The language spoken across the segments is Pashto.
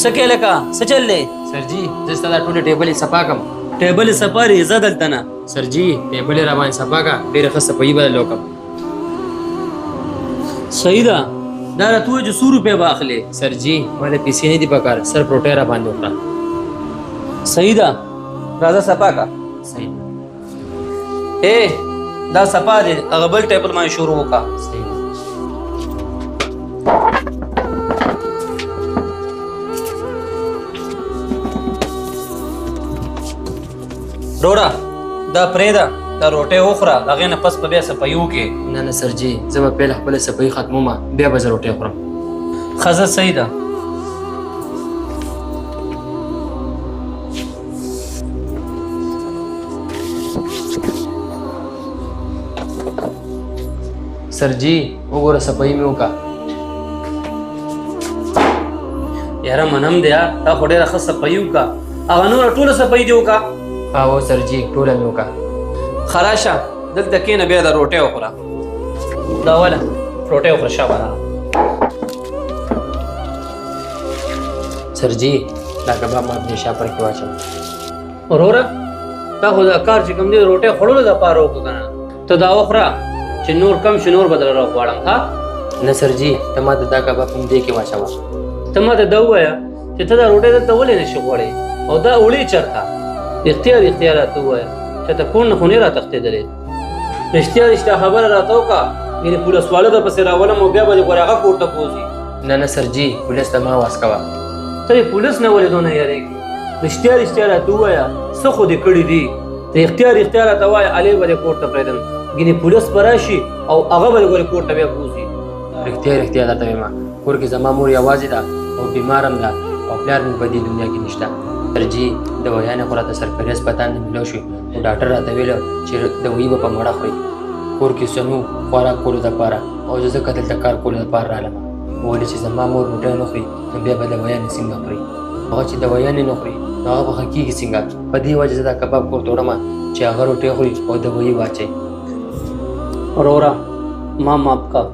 سکه لکه څه چل دی سر جی زه ستا دا ټوله ټیبل یې صفا کړم. ټیبل سپارې زه دلته نه. سر جی ټیبل یې را باندې صفا کړه، ډېره ښه صفایي بدله وکړم. صحیح ده. دا راته ووایه چې 100 روپۍ به اخلې. سر جی ما له پیسې نه دي پکار، صرف روټۍ را باندې وکړه. صحیح ده. راځه صفا کړه. صحیح ده. دا صفا دی، هغه بل ټیبل باندې شروع وکړه. صحیح ده. ډوره دا پرېږده، دا روټۍ وخوره، هغې نه پس په بیا صفایي وکړې. نه نه سر جی زه به پهله خپله صفایي ختمومه، بیا به زه روټۍ خورم. ښځه صحیح ده. سر جی وګوره صفایي مې وکړه. یاره منم دی دا خو ډېره ښه صفایي وکړه. هغه نوره ټوله صفایي دې وکړه. هو سر جی ټوله مې وکړه. ښه راشه دلته کښېنه، بیا دا روټۍ وخوره. دا وله روټۍ وخوره شابه راغله. سر جی دا کباب ما په شاپر کې واچوه. وروره تا خو دا کار چې کوم دی روټۍ خوړلو دپاره وکړو که نه، ته دا وخوره چې نور کم شي نور به درله راغواړم. ها نه سر جی ته ما ته دا کباب هم دې کې واچوه. ته ما ته دا ووایه چې ته دا روټۍ دلته ولې نشي غواړې او دا وړې چېرته. رښتیا راته ووایه چې ته کور نه خو نه راتښتېدلې. رښتیا خبره راته وکړه، یعنې پولیسواله درپسې راولم او بیا به دې ګورې هغه کور ته بوځي. نه نه سر جی پولیس ته مه واس کوه. ته یې پولیس نه ولې دونه یارېږي؟ رښتیا راته ووایه څه خو دې کړي دي. ته رښتیا راته وایه الې به دې کور ته پرېږدم، ګینې پولیس به راشي او هغه به دې ګورې کور ته بیا بوځي. رښتیا درته وایم کور کې زما مور یوازې ده او بیماره هم ده او پلار مې په دې دنیا کې نشته. سر جی دوایانې خو راته سرپریز پتا نه میلاو شو نو ډاکټر راته ویله چې دوایي به په مړه خوري. کور کې څه نو خوراک کولو دپاره او زه ځکه دلته کار کولو دپاره رالم. ولې چې زما مور روټۍ نه خوري نو بیا به دوایانې څنګه خوري؟ هغه چې دوایانې نه خوري نو هغه به ښه کېږي څنګه؟ په دې وجه زه دا کباب کور ته وړم چې هغه روټۍ خوري او دوایي واچوي. وروره ما معاف کړه،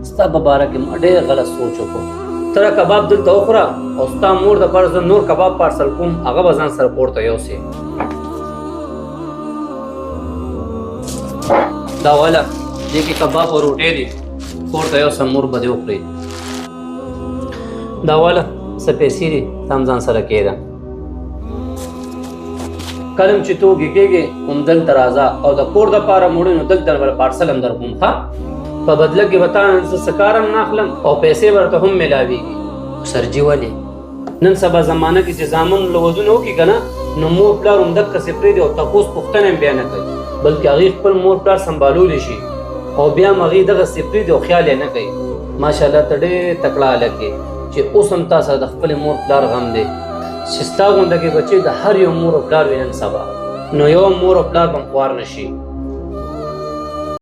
ستا په باره کې ما ډېر غلط سوچ وکړو. ته دا کباب دلته وخوره او ستا مور دپاره زه نور کباب پارسل کوم، هغه به ځان سره کور ته یوسې. دا وله دې کې کباب او روټۍ دي، کور ته یوسه مور به دې وخوري. دا وله څه پیسې دي ته هم ځان سره کښېږده. کله چې تو وږې کېږې همدلته راځه او د کور دپاره مړې نو دلته به پارسل هم در کوم. ښه په بدله کې به تا نه زه څه کار هم نه اخلم او پیسې به ورته هم میلاوېږي. سر جی ولې؟ نن سبا زمانه کې چې زامن له ودونه وکړي که نه نو مور پلار همدقسې پرېږدي او تپوس پوښتنه هم بیا نه کوي، بلکې هغې خپل مور پلار سنبالولی شي او بیا هم هغې دغسې پرېږدي او خیال یې نه کوي. ماشاءالله ته ډېر تکړه هلک یې چې اوس هم تا سره د خپلې مور پلار غم دی چې ستا غونډه کې بچې د هر یو مور او پلار وي نن سبا، نو یو مور او پلار به هم خوار نه شي.